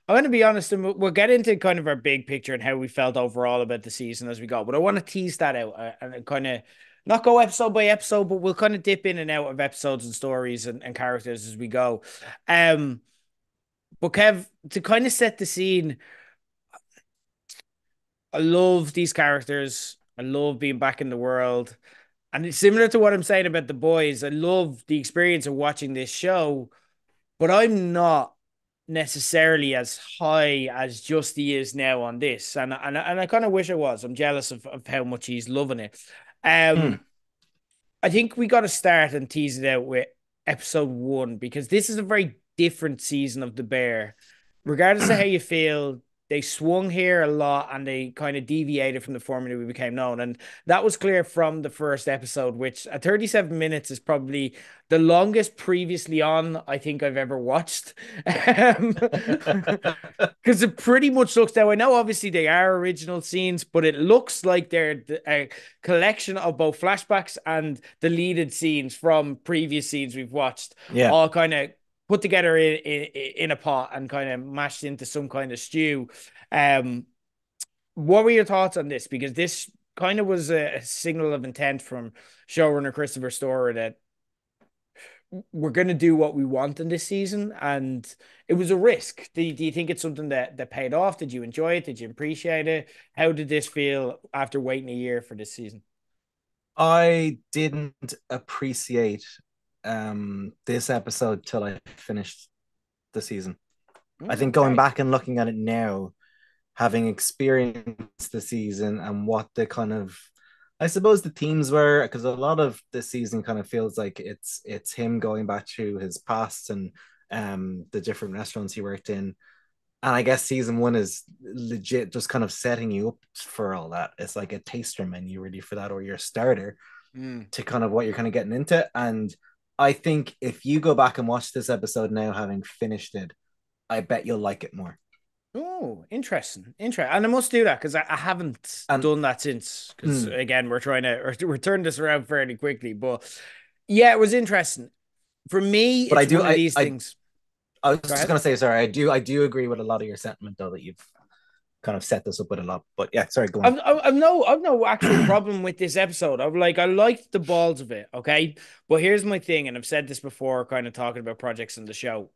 I'm going to be honest, and we'll get into kind of our big picture and how we felt overall about the season as we go. But I want to tease that out and kind of not go episode by episode, but we'll kind of dip in and out of episodes and stories and characters as we go. Um, but Kev, to kind of set the scene, I love these characters. I love being back in the world. And it's similar to what I'm saying about the boys. I love the experience of watching this show, but I'm not necessarily as high as Justy is now on this. And I kind of wish I was. I'm jealous of how much he's loving it. Mm. Um, I think we got to start and tease it out with episode one because this is a very different season of The Bear. Regardless of how you feel, they swung here a lot and they kind of deviated from the formula we became known. And that was clear from the first episode, which at 37 minutes is probably the longest previously on I think I've ever watched. Because it pretty much looks that way. Now, obviously, they are original scenes, but it looks like they're a collection of both flashbacks and deleted scenes from previous scenes we've watched, Yeah. all kind of put together in a pot and kind of mashed into some kind of stew. Um, what were your thoughts on this? Because this kind of was a signal of intent from showrunner Christopher Storer that we're going to do what we want in this season, and it was a risk. Do you think it's something that paid off? Did you enjoy it? Did you appreciate it? How did this feel after waiting a year for this season? I didn't appreciate this episode till I finished the season. I think going Okay. back and looking at it now, having experienced the season and what the kind of I suppose the themes were, because a lot of the season kind of feels like it's him going back to his past and the different restaurants he worked in. And I guess season one is legit just kind of setting you up for all that. It's like a taster menu really for that, or your starter Mm. to kind of what you're kind of getting into. And I think if you go back and watch this episode now, having finished it, I bet you'll like it more. Oh, interesting. Interesting. And I must do that because I haven't And done that since. Because mm, again, we're trying to turn this around fairly quickly. But yeah, it was interesting. For me, but I it's do one of these things. I was Go just ahead. gonna say sorry. I do agree with a lot of your sentiment though that you've kind of set this up with a lot. But yeah, sorry, go I've no actual on. problem with this episode. I liked the balls of it, okay? But here's my thing, and I've said this before, kind of talking about projects in the show.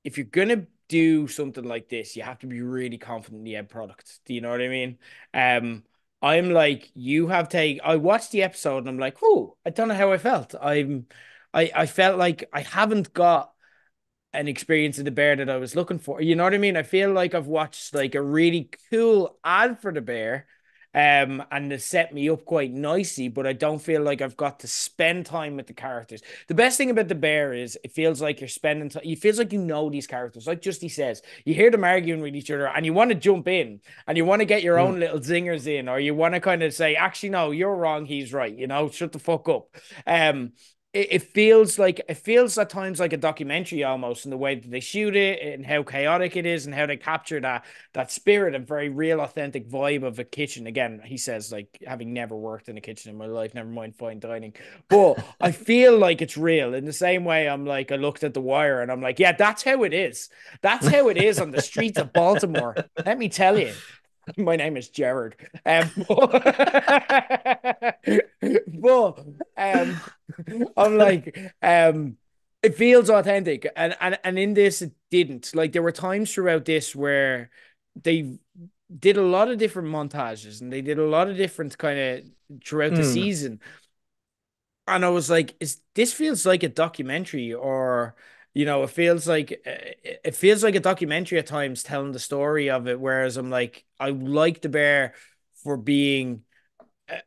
If you're gonna do something like this, you have to be really confident in the end product. Do you know what I mean? Um, I'm like, you have take. I watched the episode and I'm like, oh, I don't know how I felt. I felt like I haven't got an experience in the bear that I was looking for. You know what I mean? I feel like I've watched like a really cool ad for the bear. And it set me up quite nicely, but I don't feel like I've got to spend time with the characters. The best thing about the bear is it feels like you're spending time, it feels like you know these characters. Like Justy says, you hear them arguing with each other and you want to jump in and you want to get your Mm. own little zingers in, or you want to kind of say, actually, no, you're wrong, he's right, shut the fuck up. It feels at times like a documentary almost in the way that they shoot it and how chaotic it is and how they capture that spirit and very real authentic vibe of a kitchen. Again, he says like having never worked in a kitchen in my life, never mind fine dining, but I feel like it's real in the same way. I'm like, I looked at The Wire and I'm like, yeah, that's how it is. That's how it is on the streets of Baltimore, let me tell you. My name is Jared. But I'm like, it feels authentic, and in this it didn't. Like there were times throughout this where they did a lot of different montages and they did a lot of different kind of throughout the Mm. season, and I was like, "Is this feels like a documentary, or it feels like a documentary at times telling the story of it." Whereas I'm like, I like the bear for being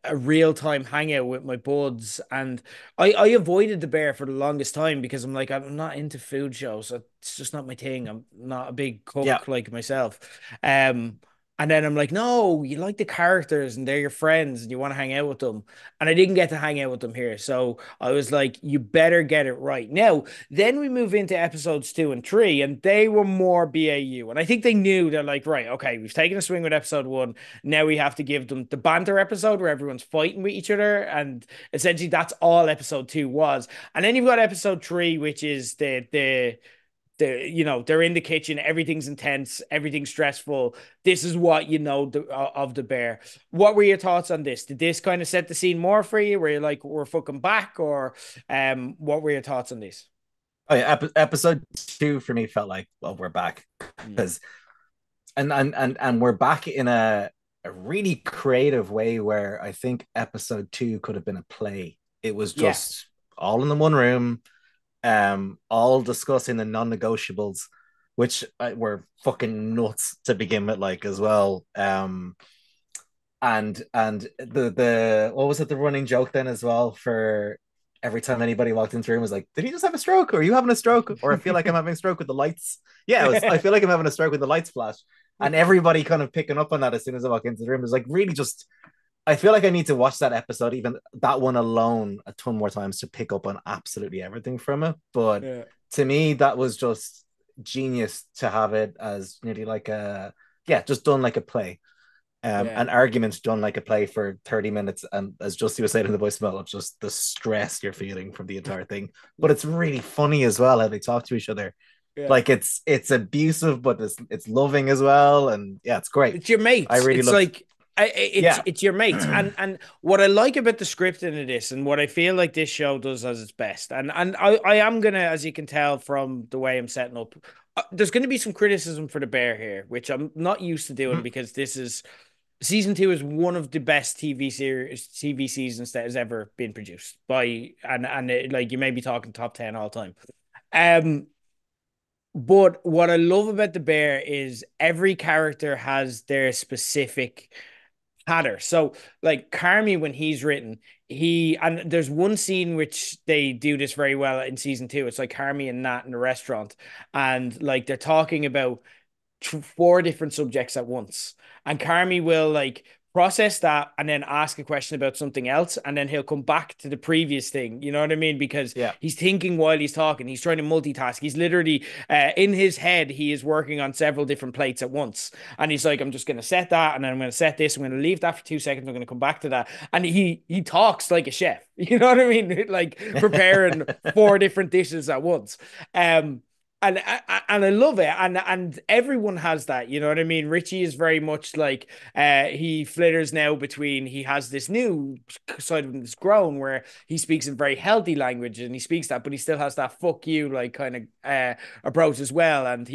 a real time hangout with my buds. And I avoided the bear for the longest time because I'm like, I'm not into food shows. It's just not my thing. I'm not a big Yeah. cook like myself. Um, and then I'm like, no, you like the characters and they're your friends and you want to hang out with them. And I didn't get to hang out with them here. So I was like, you better get it right. Now, then we move into episodes two and three, and they were more BAU. And I think they knew they're like, right, okay, we've taken a swing with episode one. Now we have to give them the banter episode where everyone's fighting with each other, and essentially that's all episode two was. And then you've got episode three, which is the they're in the kitchen, everything's intense, everything's stressful. This is what you know of the bear. What were your thoughts on this? Did this kind of set the scene more for you? Were you like, we're fucking back? Or what were your thoughts on this? Oh yeah, episode two for me felt like, well, we're back Mm. because and we're back in a really creative way where I think episode two could have been a play. It was Yeah, just all in the one room, all discussing the non-negotiables, which were fucking nuts to begin with, like as well. And the what was it, the running joke then as well, for every time anybody walked into the room was like, did he just have a stroke, or are you having a stroke, or I feel like I'm having a stroke with the lights. Yeah, it was, I feel like I'm having a stroke with the lights flash. And everybody kind of picking up on that as soon as I walk into the room. It was like really just, I feel like I need to watch that episode, even that one alone, a ton more times to pick up on absolutely everything from it. But yeah, to me, that was just genius to have it as nearly like a, yeah, just done like a play. yeah. An argument done like a play for 30 minutes. And as Justy was saying in the voicemail, of just the stress you're feeling from the entire thing. But it's really funny as well how they talk to each other. Yeah. Like it's abusive, but it's loving as well. And yeah, it's great. It's your I mates. really It's loved, like it's yeah. it's your mates, and what I like about the scripting of this, and what I feel like this show does as its best, and I am gonna, as you can tell from the way I'm setting up, there's gonna be some criticism for the bear here, which I'm not used to doing because this is season two is one of the best TV seasons that has ever been produced by, and like you may be talking top 10 all time. Um, but what I love about the bear is every character has their specific patter. So, like Carmi, when he's written, and there's one scene which they do this very well in season two. It's like Carmi and Nat in a restaurant, and like they're talking about four different subjects at once. And Carmi will like process that and then ask a question about something else. And then he'll come back to the previous thing. You know what I mean? Because Yeah. he's thinking while he's talking, he's trying to multitask. He's literally in his head, he is working on several different plates at once. And he's like, I'm just going to set that. And then I'm going to set this. I'm going to leave that for 2 seconds. I'm going to come back to that. And he talks like a chef. You know what I mean? Like preparing four different dishes at once. And I love it, and everyone has that, you know what I mean. Richie is very much like he flitters now between, he has this new side of him that's grown where he speaks in very healthy language and he speaks that, but he still has that fuck you like kind of approach as well. And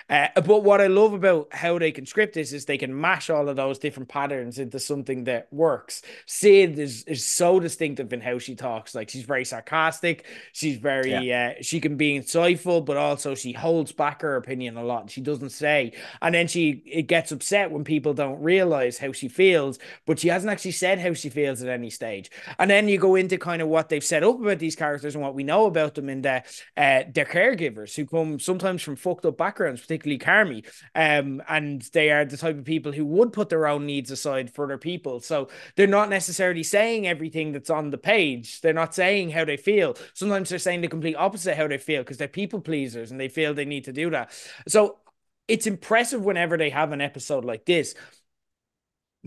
but what I love about how they can script this is they can mash all of those different patterns into something that works. Sid is so distinctive in how she talks. Like she's very sarcastic, she's Yeah. very she can be insightful, but also she holds back her opinion a lot. She doesn't say, and then it gets upset when people don't realize how she feels, but she hasn't actually said how she feels at any stage. And then you go into kind of what they've set up about these characters and what we know about them in the they're caregivers who come sometimes from fucked up backgrounds, particularly Carmi. And they are the type of people who would put their own needs aside for other people. So they're not necessarily saying everything that's on the page. They're not saying how they feel. Sometimes they're saying the complete opposite how they feel because they're people pleasers and they feel they need to do that. So it's impressive whenever they have an episode like this.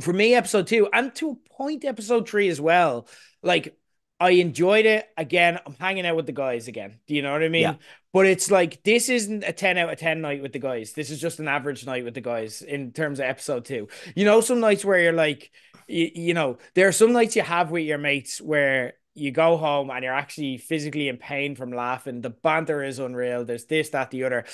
For me, episode two, and to a point, episode three as well. Like, I enjoyed it. Again, I'm hanging out with the guys again. Do you know what I Yeah. mean? But it's like, this isn't a 10 out of 10 night with the guys. This is just an average night with the guys in terms of episode two. You know, some nights where you're like, there are some nights you have with your mates where you go home and you're actually physically in pain from laughing. The banter is unreal. There's this, that, the other.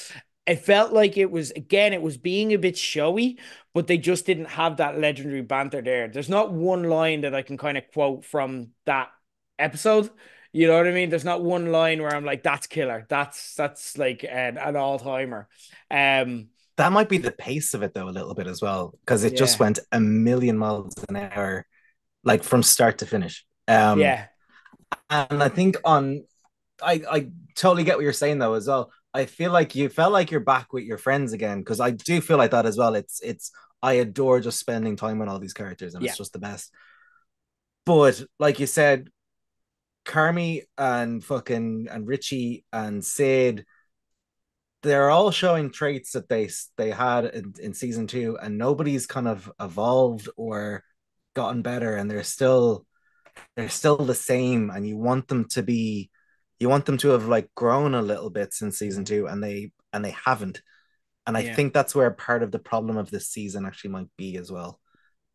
It felt like it was, again, it was being a bit showy, but they just didn't have that legendary banter there. There's not one line that I can kind of quote from that episode. You know what I mean? There's not one line where I'm like, that's killer. That's like an all-timer. Um, That might be the pace of it though, a little bit as well, because it just yeah, went a million miles an hour, like from start to finish. yeah, And I think I totally get what you're saying though as well. I feel like you felt like you're back with your friends again, because I do feel like that as well. It's I adore just spending time with all these characters, and yeah. it's just the best. But like you said, Carmi and fucking and Richie and Sid, they're all showing traits that they had in season two, and nobody's kind of evolved or gotten better, and they're still the same. And you want them to have like grown a little bit since season two, and and they haven't. And I Yeah. think that's where part of the problem of this season actually might be as well.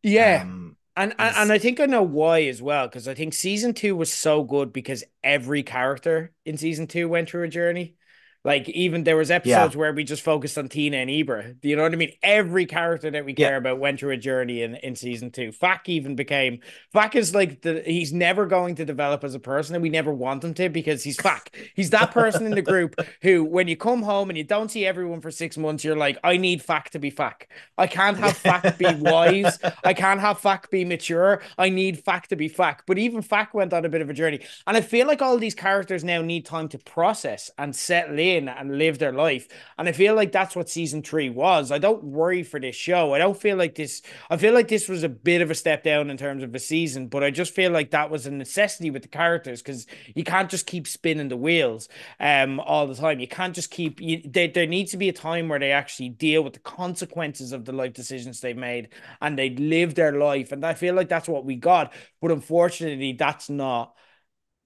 Yeah. Um, And is I think I know why as well, because I think season two was so good because every character in season two went through a journey. Like even there was yeah, episodes where we just focused on Tina and Ibra. Do you know what I mean? Every character that we yeah, care about went through a journey in season two. Fak even became Fak is like he's never going to develop as a person, and we never want him to because he's Fak. He's that person in the group who, when you come home and you don't see everyone for 6 months, you're like, I need Fak to be Fak. I can't have Fak be wise. I can't have Fak be mature. I need Fak to be Fak. But even Fak went on a bit of a journey. And I feel like all these characters now need time to process and settle in and live their life. And I feel like that's what season three was. I don't worry for this show. I feel like this was a bit of a step down in terms of a season, but I just feel like that was a necessity with the characters because you can't just keep spinning the wheels all the time. You can't just there needs to be a time where they actually deal with the consequences of the life decisions they've made and they live their life. And I feel like that's what we got. But unfortunately, that's not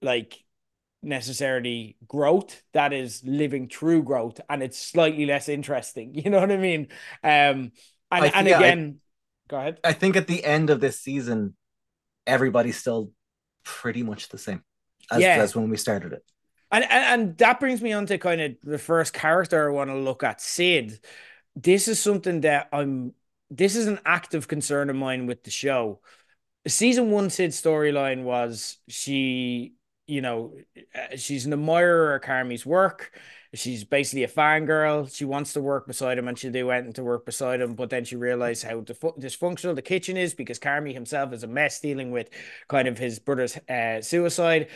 like necessarily growth. That is living through growth, and it's slightly less interesting. You know what I mean? I And yeah, again, go ahead. I think at the end of this season, everybody's still pretty much the same Yeah. as when we started it. And that brings me on to kind of the first character I want to look at, Sid. This is something that this is an active concern of mine with the show. Season one Sid's storyline was you know, she's an admirer of Carmi's work. She's basically a fangirl. She wants to work beside him, and she do went to work beside him. But then she realized how dysfunctional the kitchen is because Carmi himself is a mess dealing with kind of his brother's suicide.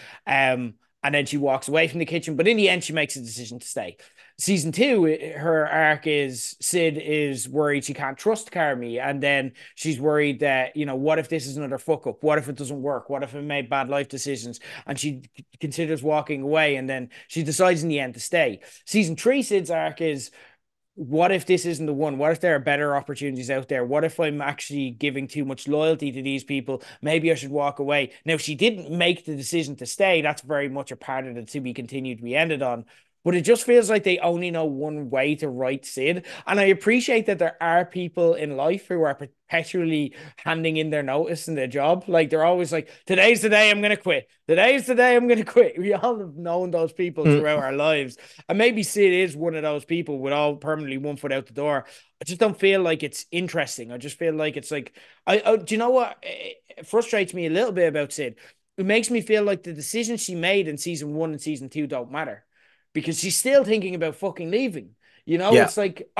And then she walks away from the kitchen. But in the end, she makes a decision to stay. Season two, her arc is Sid is worried she can't trust Carmi, and then she's worried that, what if this is another fuck up? What if it doesn't work? What if I made bad life decisions? And she considers walking away, and then she decides in the end to stay. Season three, Sid's arc is, what if this isn't the one? What if there are better opportunities out there? What if I'm actually giving too much loyalty to these people? Maybe I should walk away. Now, she didn't make the decision to stay. That's very much a part of the to be continued we ended on. But it just feels like they only know one way to write Sid. And I appreciate that there are people in life who are perpetually handing in their notice in their job. Like they're always like, today's the day I'm going to quit. Today's the day I'm going to quit. We all have known those people Mm, throughout our lives. And maybe Sid is one of those people with all permanently one foot out the door. I just don't feel like it's interesting. I just feel like it's like, do you know what? It frustrates me a little bit about Sid. It makes me feel like the decisions she made in season one and season two don't matter because she's still thinking about fucking leaving. yeah. It's like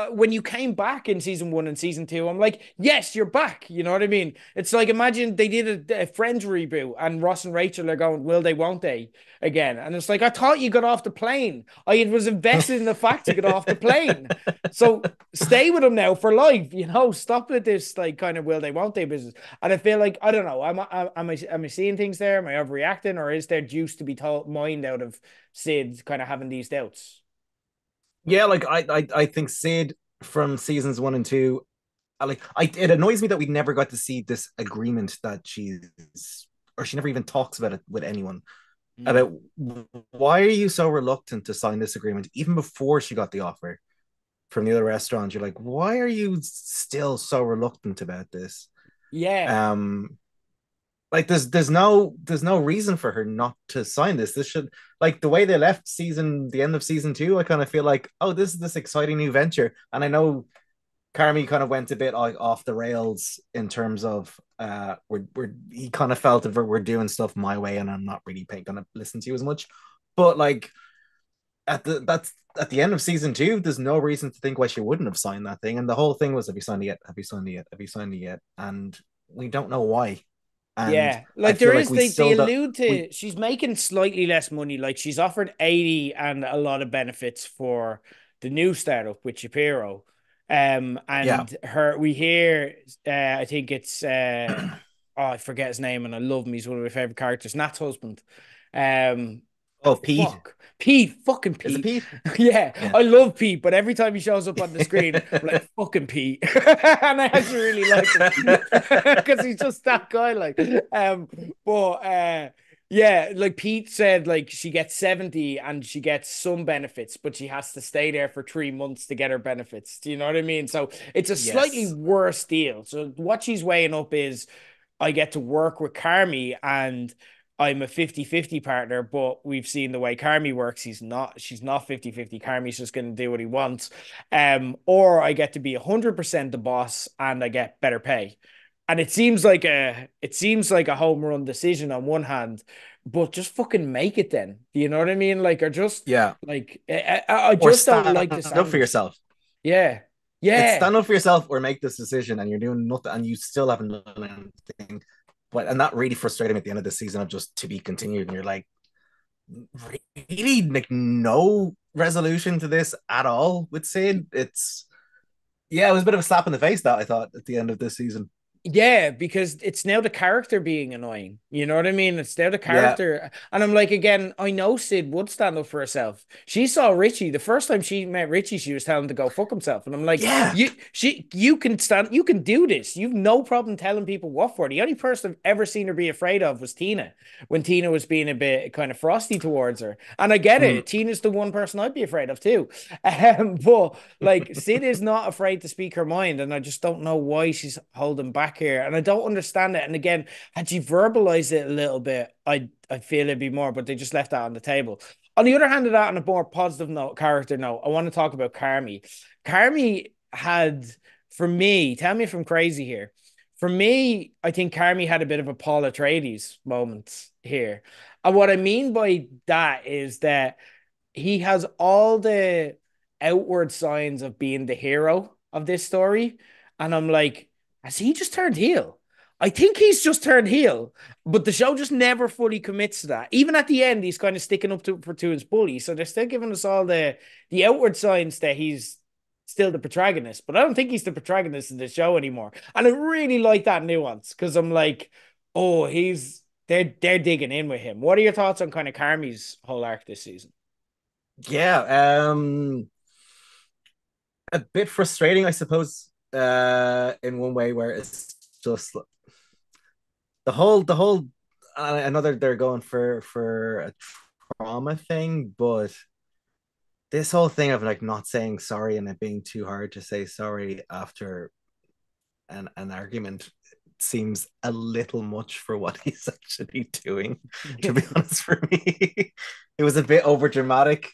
when you came back in season one and season two, I'm like, yes, you're back. You know what I mean? It's like imagine they did a Friends reboot and Ross and Rachel are going, will they, won't they, again? And it's like I thought you got off the plane. I was invested in the fact you got off the plane, so stay with them now for life. Stop with this like kind of will they, won't they business. And I feel like I don't know. Am I seeing things there? Am I overreacting, or is there juice to be told mined out of Sid kind of having these doubts? Yeah, like I think Sid from seasons one and two, it annoys me that we never got to see this agreement that she never even talks about it with anyone Mm. about why are you so reluctant to sign this agreement even before she got the offer from the other restaurant. You're like, why are you still so reluctant about this? Yeah, Um, like there's no reason for her not to sign this. This should, like, the way they left the end of season two, I kind of feel like, oh, this is this exciting new venture. And I know Carmi kind of went a bit like off the rails in terms of we're he kind of felt that we're doing stuff my way and I'm not really gonna listen to you as much. But like at the end of season two, there's no reason to think why she wouldn't have signed that thing. And the whole thing was, have you signed it yet? Have you signed it yet? Have you signed it yet? And we don't know why. And yeah. I Like there feel like is we they still don't allude we to she's making slightly less money. Like she's offered 80 and a lot of benefits for the new startup with Shapiro. yeah. And her we hear I think it's oh, I forget his name and I love him. He's one of my favorite characters, Nat's husband. Um Oh, Pete. Fuck. Pete, fucking Is it Pete. Pete? Yeah, Yeah. I love Pete, but every time he shows up on the screen, I'm like, fucking Pete. And I actually really like him because he's just that guy. Like, but Yeah, like Pete said, like she gets 70 and she gets some benefits, but she has to stay there for 3 months to get her benefits. Do you know what I mean? So it's a slightly Yes. worse deal. So what she's weighing up is I get to work with Carmi and I'm a 50-50 partner, but we've seen the way Carmi works. She's not 50-50. Carmi's just going to do what he wants. Or I get to be 100% the boss and I get better pay. And it seems like a home run decision on one hand, but just fucking make it then. Do you know what I mean? Like, or just Yeah. like I Or just don't stand like the up for sandwich. yourself. Yeah. It's Yeah. stand up for yourself or make this decision, and you're doing nothing, and you still haven't done anything. But and that really frustrated me at the end of the season of just to be continued. And you're like, really, like no resolution to this at all with Sid. It's yeah, it was a bit of a slap in the face that I thought at the end of this season. Yeah, because it's now the character being annoying. You know what I mean? It's now the Yeah, character. And I'm like, again, I know Sid would stand up for herself. She saw Richie. The first time she met Richie, she was telling him to go fuck himself. And I'm like, yeah. you can stand, you can do this. You've no problem telling people what for. The only person I've ever seen her be afraid of was Tina, when Tina was being a bit kind of frosty towards her. And I get Mm. it. Tina's the one person I'd be afraid of too. But like Sid is not afraid to speak her mind, and I just don't know why she's holding back here, and I don't understand it. And again, had she verbalized it a little bit, I feel it'd be more, but they just left that on the table. On the other hand of that, on a more positive note, character note, I want to talk about Carmi. Carmi had, for me, tell me if I'm crazy here. For me, I think Carmi had a bit of a Paul Atreides moment here. And what I mean by that is that he has all the outward signs of being the hero of this story. And I'm like, has he just turned heel? I think he's just turned heel, but the show just never fully commits to that. Even at the end, he's kind of sticking up to his bully. So they're still giving us all the outward signs that he's still the protagonist. But I don't think he's the protagonist of the show anymore. And I really like that nuance because I'm like, oh, they're digging in with him. What are your thoughts on kind of Carmi's whole arc this season? Yeah, a bit frustrating, I suppose, in one way where it's just the whole. I know they're going for a trauma thing, but this whole thing of like not saying sorry and it being too hard to say sorry after an argument seems a little much for what he's actually doing, to be honest, for me. It was a bit over dramatic.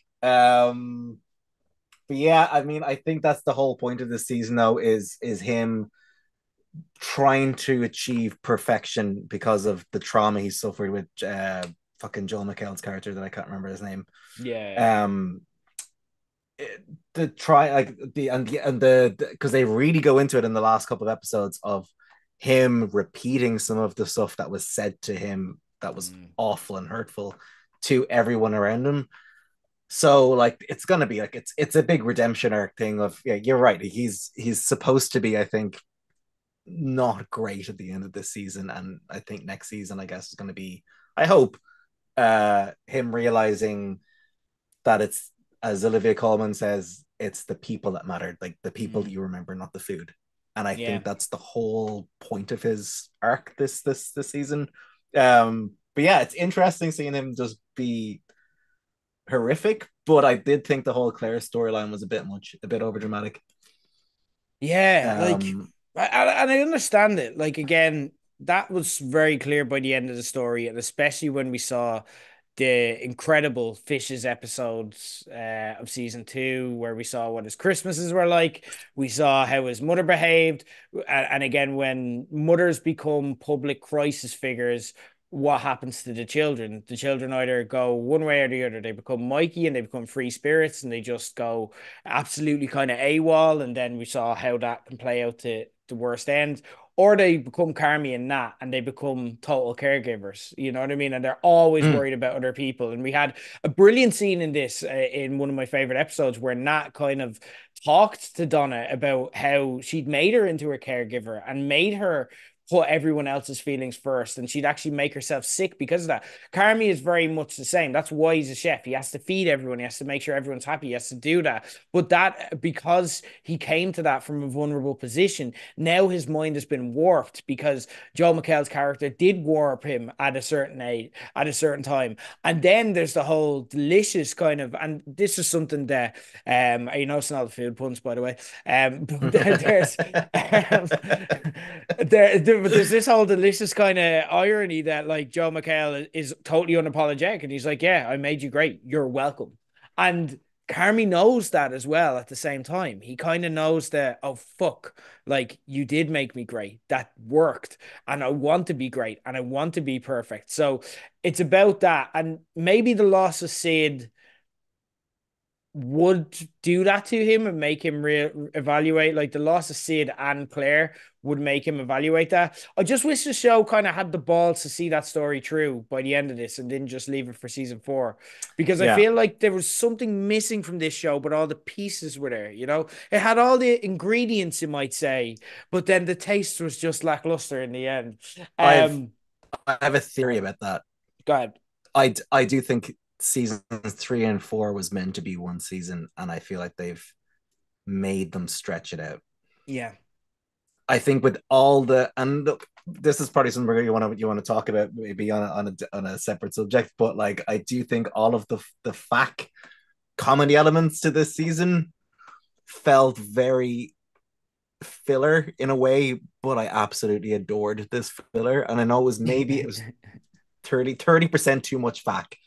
But yeah, I mean, I think that's the whole point of the season, though, is him trying to achieve perfection because of the trauma he suffered with fucking Joel McHale's character that I can't remember his name. Yeah. Um, the try like the because they really go into it in the last couple of episodes of him repeating some of the stuff that was said to him that was Mm. awful and hurtful to everyone around him. So like it's gonna be like it's a big redemption arc thing of yeah, you're right. He's supposed to be, I think, not great at the end of this season. And I think next season, I guess, is gonna be, I hope, him realizing that it's, as Olivia Colman says, it's the people that mattered, like the people Mm. you remember, not the food. And I Yeah. think that's the whole point of his arc this season. But yeah, it's interesting seeing him just be horrific. But I did think the whole Claire storyline was a bit much, a bit over dramatic. Yeah, like, Um, and I understand it. Like, again, that was very clear by the end of the story, and especially when we saw the incredible Fishes episodes of season two, where we saw what his Christmases were like. We saw how his mother behaved, and again, when mothers become public crisis figures, what happens to the children? The children either go one way or the other. They become Mikey and they become free spirits, and they just go absolutely kind of AWOL. And then we saw how that can play out to the worst end. Or they become Carmi and Nat and they become total caregivers. You know what I mean? And they're always mm, worried about other people. And we had a brilliant scene in this in one of my favorite episodes where Nat kind of talked to Donna about how she'd made her into a caregiver and made her put everyone else's feelings first, and she'd actually make herself sick because of that. Carmi is very much the same. That's why he's a chef. He has to feed everyone. He has to make sure everyone's happy. He has to do that. But that, because he came to that from a vulnerable position, now his mind has been warped because Joel McHale's character did warp him at a certain age, at a certain time. And then there's the whole delicious kind of, and this is something that, it's not the food puns, by the way. But there's this whole delicious kind of irony that like Joe McHale is totally unapologetic, and he's like, "Yeah, I made you great. You're welcome." And Carmi knows that as well at the same time. He kind of knows that, oh, fuck, like you did make me great. That worked. And I want to be great and I want to be perfect. So it's about that. And maybe the loss of Sid would do that to him and make him evaluate, like the loss of Sid and Claire would make him evaluate that. I just wish the show kind of had the balls to see that story through by the end of this and didn't just leave it for season 4, because I Yeah, feel like there was something missing from this show, but all the pieces were there, it had all the ingredients, you might say, but then the taste was just lackluster in the end. I've um I have a theory about that. Go ahead. I do think seasons 3 and 4 was meant to be one season, and I feel like they've made them stretch it out. Yeah. I think with all the, and look, this is probably something you want to talk about maybe on a separate subject, but like I do think all of the fact comedy elements to this season felt very filler in a way, but I absolutely adored this filler. And I know it was 30% too much fact,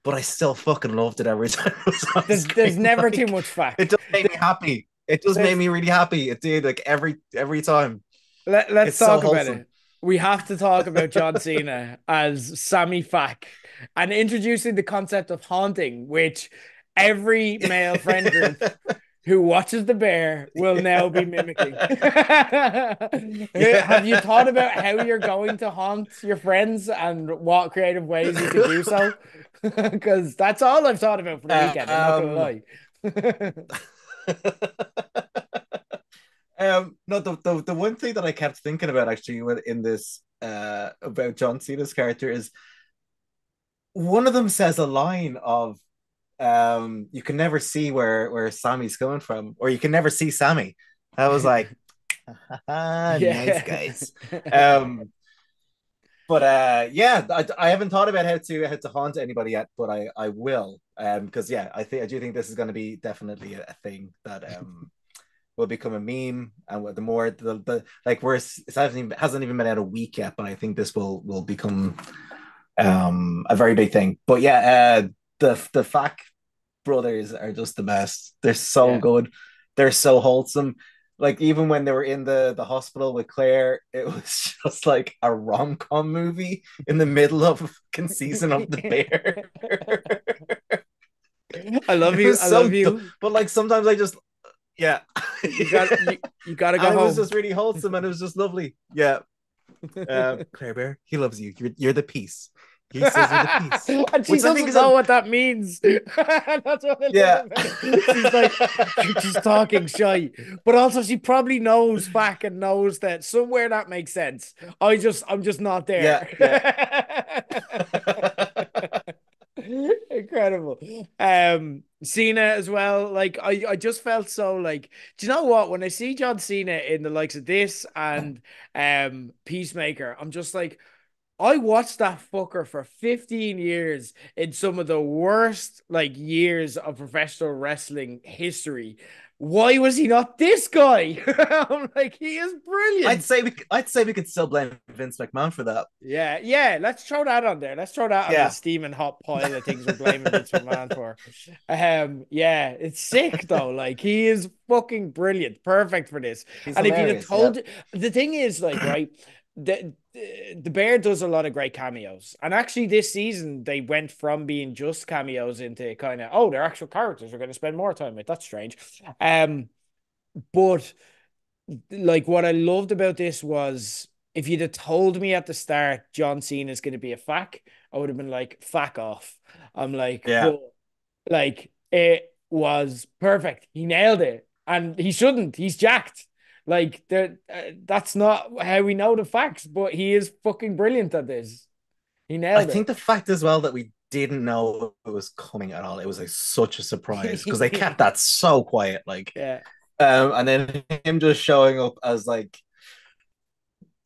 but I still fucking loved it every time it was on there's screen. never too Like, much it fact. just made me happy. It just made There's me really happy. It did, like every time. let's It's so talk about wholesome. it. We have to talk about John Cena as Sammy Fack and introducing the concept of haunting, which every male friend group who watches The Bear will now be mimicking. Have you Yeah. thought about how you're going to haunt your friends and what creative ways you could do so? Because that's all I've thought about for the weekend. I'm not gonna um, lie. no, the one thing that I kept thinking about actually in this about John Cena's character is one of them says a line of you can never see where Sammy's coming from, or you can never see Sammy. I was like, nice Yeah. guys. But yeah, I haven't thought about how to haunt anybody yet, but I will. Because yeah, I do think this is going to be definitely a thing that will become a meme, and the more the like it hasn't even been out a week yet, but I think this will become a very big thing. But yeah, the fact brothers are just the best. They're so Yeah. good. They're so wholesome. Like even when they were in the hospital with Claire, it was just like a rom-com movie in the middle of a fucking season of The Bear. I love It you. was I love so you. but like sometimes I just yeah. You gotta go And it was home. just really wholesome and it was just lovely. Yeah. Claire Bear, he loves you. You're the peace. He says you're the peace. And she Which I think doesn't is know a what that means. That's what I love yeah. about it. She's like, you're just talking shy. But also she probably knows back and knows that somewhere that makes sense. I'm just not Yeah, there. yeah. Incredible. Cena as well. Like I just felt so like, do you know what? When I see John Cena in the likes of this and Peacemaker, I'm just like, I watched that fucker for 15 years in some of the worst like years of professional wrestling history. Why was he not this guy? I'm like, he is brilliant. I'd say we could still blame Vince McMahon for that. Yeah, yeah. Let's throw that on there. Let's throw that on the Yeah. steaming hot pile of things we're blaming Vince McMahon for. Yeah, it's sick though. Like he is fucking brilliant, perfect for this. He's And if you'd have hilarious. Yeah. told, the thing is, like, right, the Bear does a lot of great cameos, and actually this season they went from being just cameos into kind of, oh, they're actual characters. We're going to spend more time with. That's strange. But like what I loved about this was, if you'd have told me at the start John Cena is going to be a fack, I would have been like, "Fack off." I'm like, Yeah. but like it was perfect. He nailed it, and he shouldn't. He's jacked. Like that's not how we know the facts, but he is fucking brilliant at this. He I nailed think it. the fact as well that we didn't know it was coming at all, it was like such a surprise because they kept that so quiet. Like, Yeah. and then him just showing up as like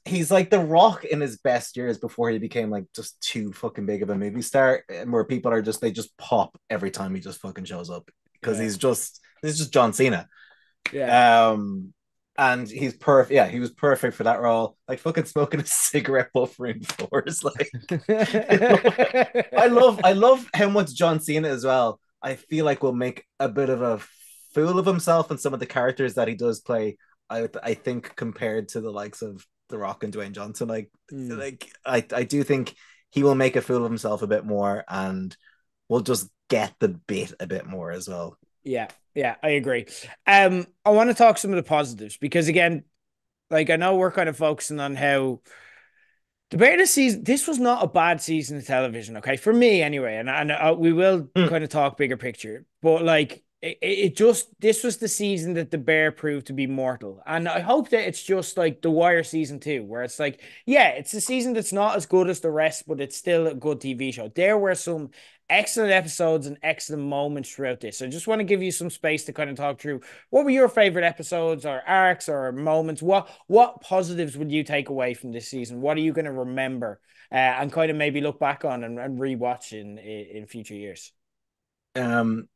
he's like the Rock in his best years before he became like just too fucking big of a movie star, where people are just they just pop every time he just fucking shows up because Yeah. he's just John Cena. Yeah. Um, and he's perfect. Yeah, he was perfect for that role. Like fucking smoking a cigarette buffering floors. Like I love how much John Cena as well. I feel like will make a bit of a fool of himself and some of the characters that he does play. I think compared to the likes of The Rock and Dwayne Johnson, Mm. I do think he will make a fool of himself a bit more and will just get the bit a bit more as well. Yeah. Yeah, I agree. I want to talk some of the positives because again, like I know we're kind of focusing on how the Bears season, this was not a bad season of television, okay, for me anyway. And we will Mm. kind of talk bigger picture, but like it just this was the season that the Bear proved to be mortal, and I hope that it's just like the Wire season two, where it's like, yeah, it's a season that's not as good as the rest, but it's still a good TV show. There were some excellent episodes and excellent moments throughout this. So I just want to give you some space to kind of talk through what were your favorite episodes or arcs or moments? What positives would you take away from this season? What are you going to remember and kind of maybe look back on and rewatch in future years? Um,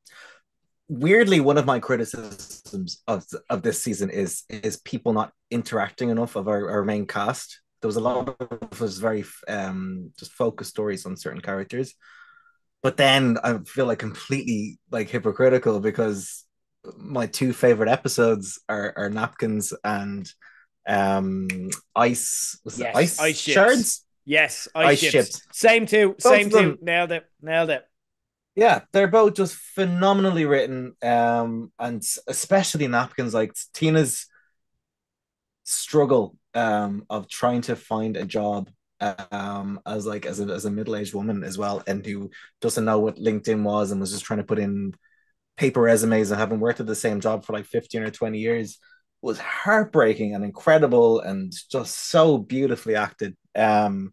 Weirdly, one of my criticisms of this season is people not interacting enough of our main cast. There was a lot of us very just focused stories on certain characters, but then I feel like completely like hypocritical because my two favorite episodes are napkins and um ice was it Yes, ice ice ships. shards Yes, ice ice ships. ships Same two, both same of two. them. Nailed it, nailed it. Yeah, they're both just phenomenally written. And especially napkins, like Tina's struggle of trying to find a job as like as a middle-aged woman as well, and who doesn't know what LinkedIn was and was just trying to put in paper resumes and having worked at the same job for like 15 or 20 years was heartbreaking and incredible and just so beautifully acted. And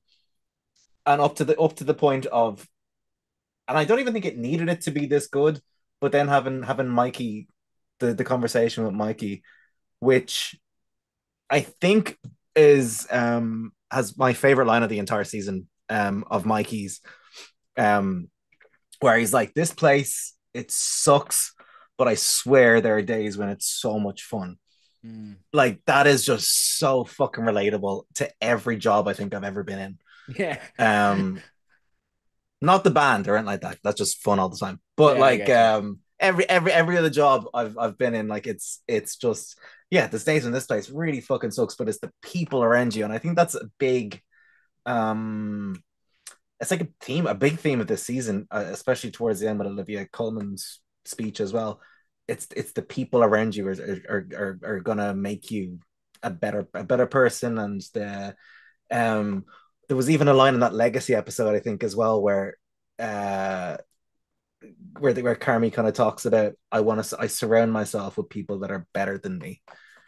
up to the point of, and I don't even think it needed it to be this good. But then having Mikey, the conversation with Mikey, which I think is has my favorite line of the entire season of Mikey's, um, where he's like, "This place it sucks, but I swear there are days when it's so much fun." Mm. Like that is just so fucking relatable to every job I think I've ever been in. Yeah. Not the band or anything like that. That's just fun all the time. But Yeah, I like get you. every other job I've been in, like it's just yeah, the stays in this place really fucking sucks, but it's the people around you. And I think that's a big um it's like a big theme of this season, especially towards the end with Olivia Colman's speech as well. It's the people around you are gonna make you a better person. And um there was even a line in that legacy episode I think as well uh where Carmi kind of talks about I surround myself with people that are better than me,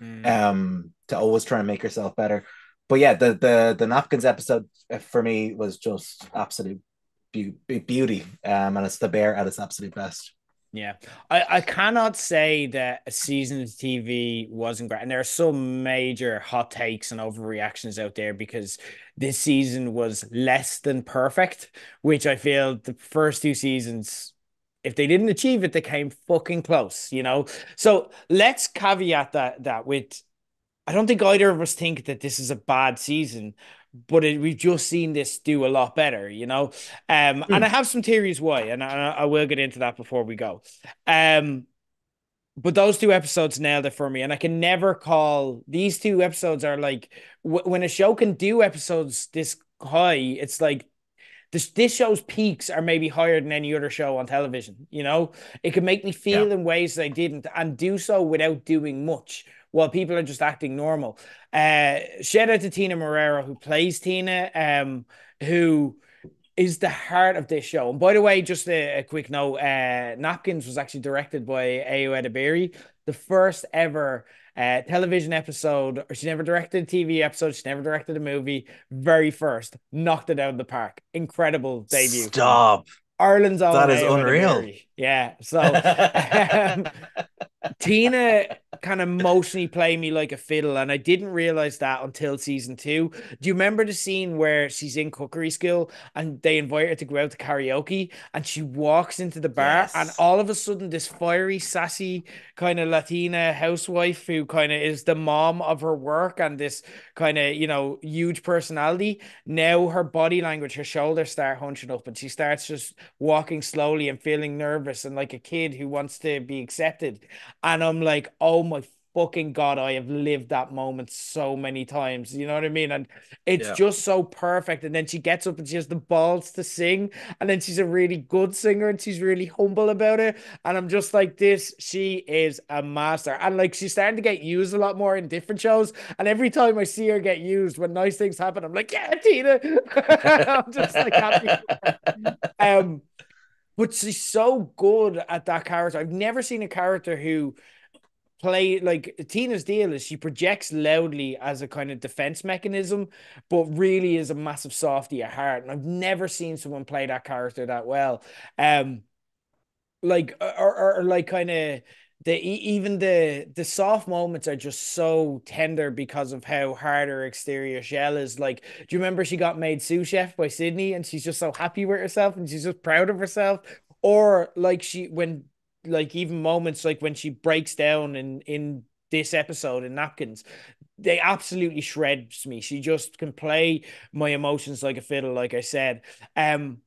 Mm. to always try and make yourself better. But yeah, the napkins episode for me was just absolute beauty, and it's the bear at its absolute best. Yeah, I cannot say that a season of TV wasn't great. And there are some major hot takes and overreactions out there because this season was less than perfect, which I feel the first two seasons, if they didn't achieve it, they came fucking close, you know? So let's caveat that with I don't think either of us think that this is a bad season, but we've just seen this do a lot better, you know. And I Mm, have some theories why, and I will get into that before we go. Um, but those two episodes nailed it for me, and I can never call these two episodes are like when a show can do episodes this high, it's like this show's peaks are maybe higher than any other show on television. You know, it can make me yeah. feel in ways that I didn't, and do so without doing much, while people are just acting normal. Shout out to Tina Morera who plays Tina, who is the heart of this show. And by the way, just a quick note: Napkins was actually directed by Ayo Edebiri. the first ever television episode, or she never directed a TV episode, she never directed a movie. Very first, knocked it out of the park. Incredible debut from Stop. Ireland's own That is Mayo unreal. Mary. Yeah. So um, Tina kind of emotionally play me like a fiddle, and I didn't realize that until season two. Do you remember the scene where she's in cookery school and they invite her to go out to karaoke, and she walks into the bar, and Yes. all of a sudden, this fiery, sassy kind of Latina housewife who kind of is the mom of her work and this kind of, huge personality. Now her body language, her shoulders start hunching up, and she starts just walking slowly and feeling nervous and like a kid who wants to be accepted. And I'm like, oh my fucking God, I have lived that moment so many times. You know what I mean? And it's Yeah. just so perfect. And then she gets up and she has the balls to sing. And then she's a really good singer and she's really humble about it. And I'm just like, she is a master. And like, she's starting to get used a lot more in different shows. And every time I see her get used when nice things happen, I'm like, yeah, Tina. I'm just like happy for her. Um, but she's so good at that character. I've never seen a character who play like Tina's deal is she projects loudly as a kind of defense mechanism, but really is a massive softy at heart. And I've never seen someone play that character that well. Um, like or like kind of even the soft moments are just so tender because of how hard her exterior shell is. Like, do you remember she got made sous chef by Sydney and she's just so happy with herself and she's just proud of herself? Or like she when like even moments like when she breaks down in this episode in Napkins, they absolutely shreds me. She just can play my emotions like a fiddle, like I said.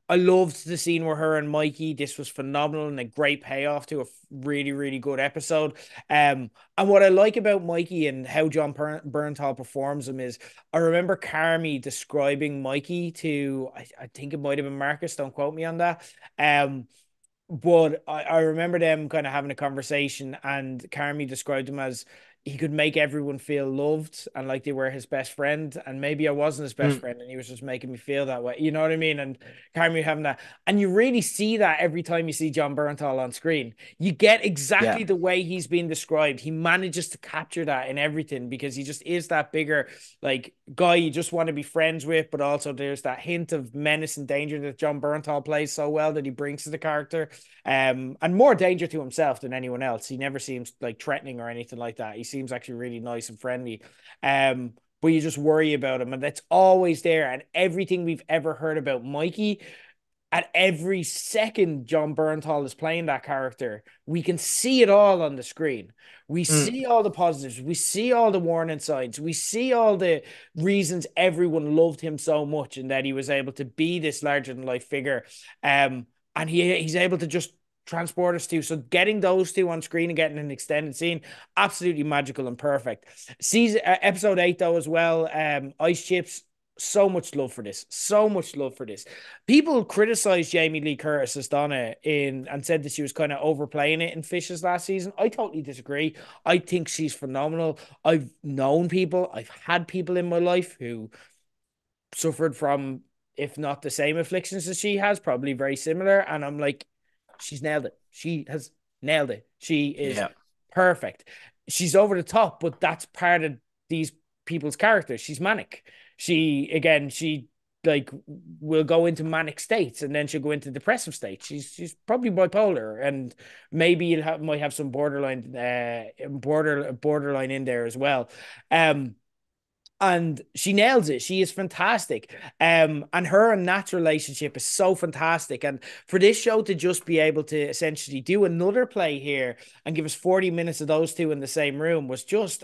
I loved the scene where her and Mikey. This was phenomenal and a great payoff to a really, really good episode. And what I like about Mikey and how John Bernthal performs him is, I remember Carmi describing Mikey to, I think it might have been Marcus. Don't quote me on that. But I remember them kind of having a conversation, and Carmi described him as he could make everyone feel loved and like they were his best friend. And maybe I wasn't his best Mm, friend, and he was just making me feel that way. You know what I mean? And Carmi having that, and you really see that every time you see John Bernthal on screen. You get yeah. exactly the way he's being described. He manages to capture that in everything because he just is that bigger like guy you just want to be friends with, but also there's that hint of menace and danger that John Bernthal plays so well that he brings to the character. And more danger to himself than anyone else. He never seems like threatening or anything like that. He seems actually really nice and friendly. But you just worry about him, and that's always there. And everything we've ever heard about Mikey, at every second John Bernthal is playing that character, we can see it all on the screen. We Mm, see all the positives. We see all the warning signs. We see all the reasons everyone loved him so much and that he was able to be this larger than life figure. And he's able to just transport us to. So getting those two on screen and getting an extended scene, absolutely magical and perfect. Season episode 8 though as well. Ice Chips. So much love for this. So much love for this. People criticized Jamie Lee Curtis as Donna in and said that she was kind of overplaying it in Fishes last season. I totally disagree. I think she's phenomenal. I've known people, I've had people in my life who suffered from, if not the same afflictions as she has, probably very similar. And I'm like, she's nailed it. She has nailed it. She is yeah. perfect. She's over the top, but that's part of these people's characters. She's manic. She like will go into manic states and then she'll go into depressive states. She's probably bipolar and maybe might have some borderline in there as well. Um, and she nails it. She is fantastic. And her and Nat's relationship is so fantastic. And for this show to just be able to essentially do another play here and give us 40 minutes of those two in the same room was just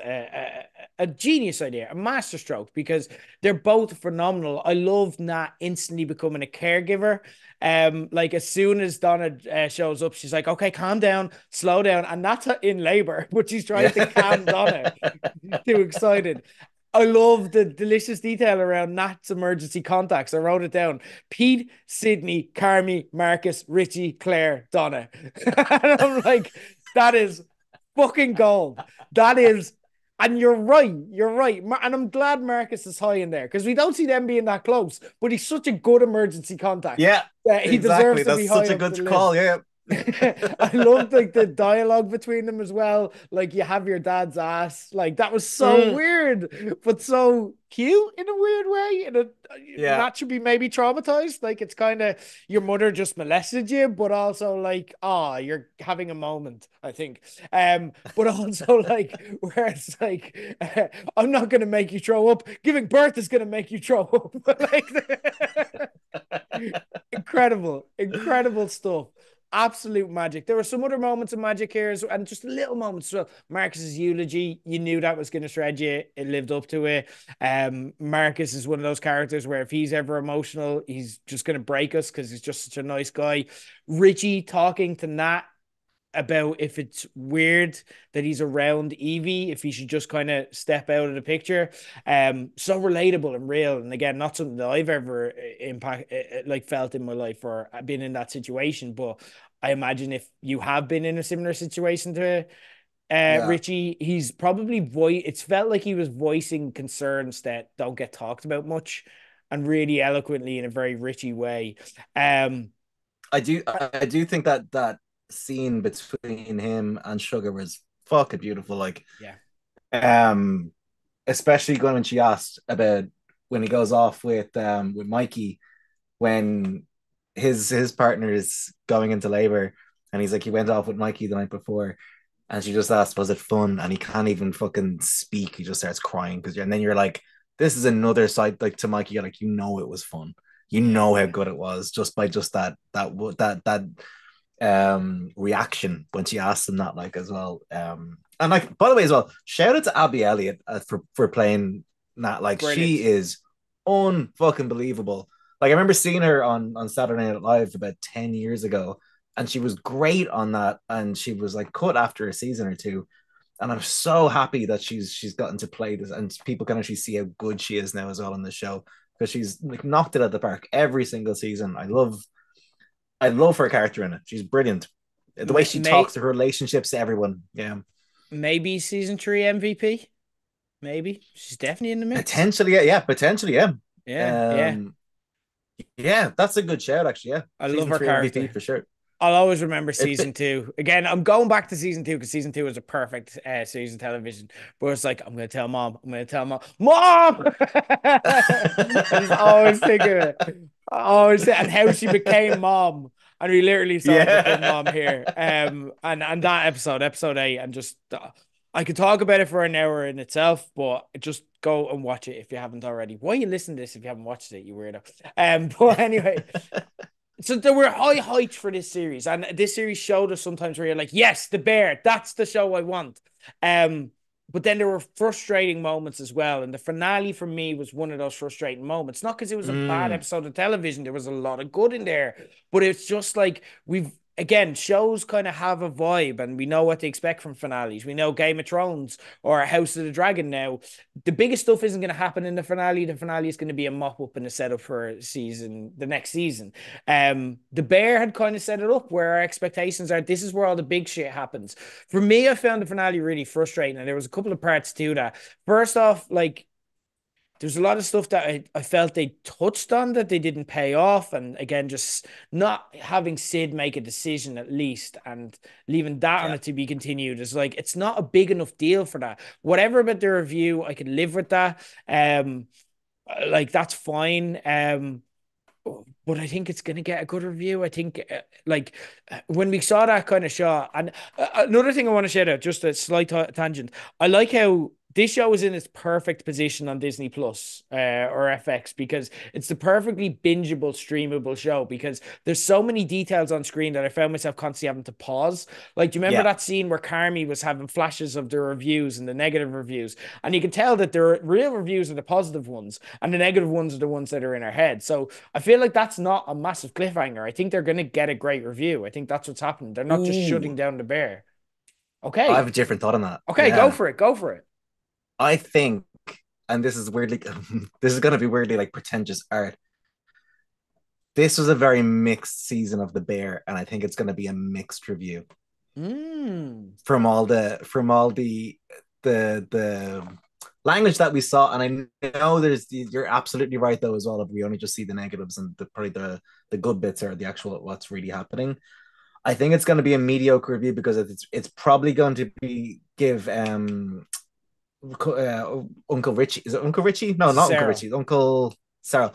a genius idea, a masterstroke, because they're both phenomenal. I love Nat instantly becoming a caregiver. Like as soon as Donna shows up, she's like, "Okay, calm down, slow down," and Nat's in labor, but she's trying to calm Donna. Yeah. She's too excited. I love the delicious detail around Nat's emergency contacts. I wrote it down. Pete, Sydney, Carmi, Marcus, Richie, Claire, Donna. And I'm like, that is fucking gold. That is, and you're right. You're right. And I'm glad Marcus is high in there because we don't see them being that close, but he's such a good emergency contact Yeah, that he deserves exactly. to be That's such high a up good the list. call. Yeah. I loved like the dialogue between them as well. Like you have your dad's ass. Like that was so Mm, weird, but so cute in a weird way. And yeah, that should be maybe traumatized. Like it's kind of your mother just molested you, but also like, ah, you're having a moment, I think. But also like where it's like, I'm not gonna make you throw up. Giving birth is gonna make you throw up. Like incredible, incredible stuff. Absolute magic. There were some other moments of magic here, and just little moments as well. Marcus's eulogy, you knew that was going to shred you. It lived up to it. Marcus is one of those characters where if he's ever emotional, he's just going to break us because he's just such a nice guy. Richie talking to Nat about if it's weird that he's around Evie, if he should just kind of step out of the picture. So relatable and real. And again, not something that I've ever like felt in my life or been in that situation. But I imagine if you have been in a similar situation to yeah. Richie, he's probably it's felt like he was voicing concerns that don't get talked about much and really eloquently in a very Richie way. Um, I do think that that scene between him and Sugar was fucking beautiful. Like, yeah, um, especially when she asked about when he goes off with Mikey when his partner is going into labor and he's like he went off with Mikey the night before and she just asked was it fun and he can't even fucking speak, he just starts crying because and then you're like this is another side like to Mikey, you're like you know it was fun, you yeah, know how yeah. good it was just by just that reaction when she asked him that like as well, and like by the way as well shout out to Abby Elliott for playing that, like she Brilliant. is unfucking believable. Like I remember seeing her on Saturday Night Live about 10 years ago and she was great on that and she was like cut after a season or two, and I'm so happy that she's gotten to play this and people can actually see how good she is now as well on the show because she's like knocked it out of the park every single season. I love her character in it. She's brilliant. The way she talks May to her relationships to everyone. Yeah. maybe season three MVP. Maybe she's definitely in the mix. Potentially, yeah, yeah, potentially, yeah. Yeah, yeah. Um, yeah, that's a good shout, actually. Yeah. I love Season her three MVP character. for sure. I'll always remember It season two. Again, I'm going back to season two because season two was a perfect season of television. But it's like, I'm going to tell mom. I'm going to tell mom. Mom! I just always think of it. I always and how she became mom. And we literally saw her become mom yeah. here. And that episode 8, and just I could talk about it for an hour in itself, but just go and watch it if you haven't already. Why you listen to this if you haven't watched it, you weirdo? But anyway, so there were high heights for this series, and this series showed us sometimes where you're like, yes, the bear, that's the show I want. Um, but then there were frustrating moments as well, and the finale for me was one of those frustrating moments. Not because it was a bad Mm, episode of television, there was a lot of good in there, but it's just like we've again shows kind of have a vibe, and we know what to expect from finales. We know Game of Thrones or House of the Dragon now. The biggest stuff isn't going to happen in the finale. The finale is going to be a mop up and a setup for the next season. The Bear had kind of set it up where our expectations are. This is where all the big shit happens. For me, I found the finale really frustrating, and there was a couple of parts to that. First off, like there's a lot of stuff that I felt they touched on that they didn't pay off. And again, just not having Sid make a decision at least and leaving that on yeah. it to be continued is like, it's not a big enough deal for that. Whatever about the review, I could live with that. Like that's fine. But I think it's going to get a good review. I think, when we saw that kind of shot, and another thing I want to shout out, just a slight tangent. I like how this show is in its perfect position on Disney Plus or FX because it's the perfectly bingeable, streamable show. Because there's so many details on screen that I found myself constantly having to pause. Like, do you remember Yeah. that scene where Carmi was having flashes of the reviews and the negative reviews? And you can tell that the real reviews are the positive ones, and the negative ones are the ones that are in our head. So I feel like that's not a massive cliffhanger. I think they're going to get a great review. I think that's what's happening. They're not just shutting Ooh, down the bear. I have Okay. a different thought on that. Okay, go Yeah. for it. Go for it. I think, and this is weirdly, this is going to be weirdly like pretentious art. This was a very mixed season of The Bear, and I think it's going to be a mixed review Mm. from all the language that we saw. And I know you're absolutely right though as well. If we only just see the negatives and probably the good bits are the actual what's really happening. I think it's going to be a mediocre review because it's probably going to be give Uncle Richie. Is it Uncle Richie? No, not Uncle Cicero. Richie. Uncle Sarah.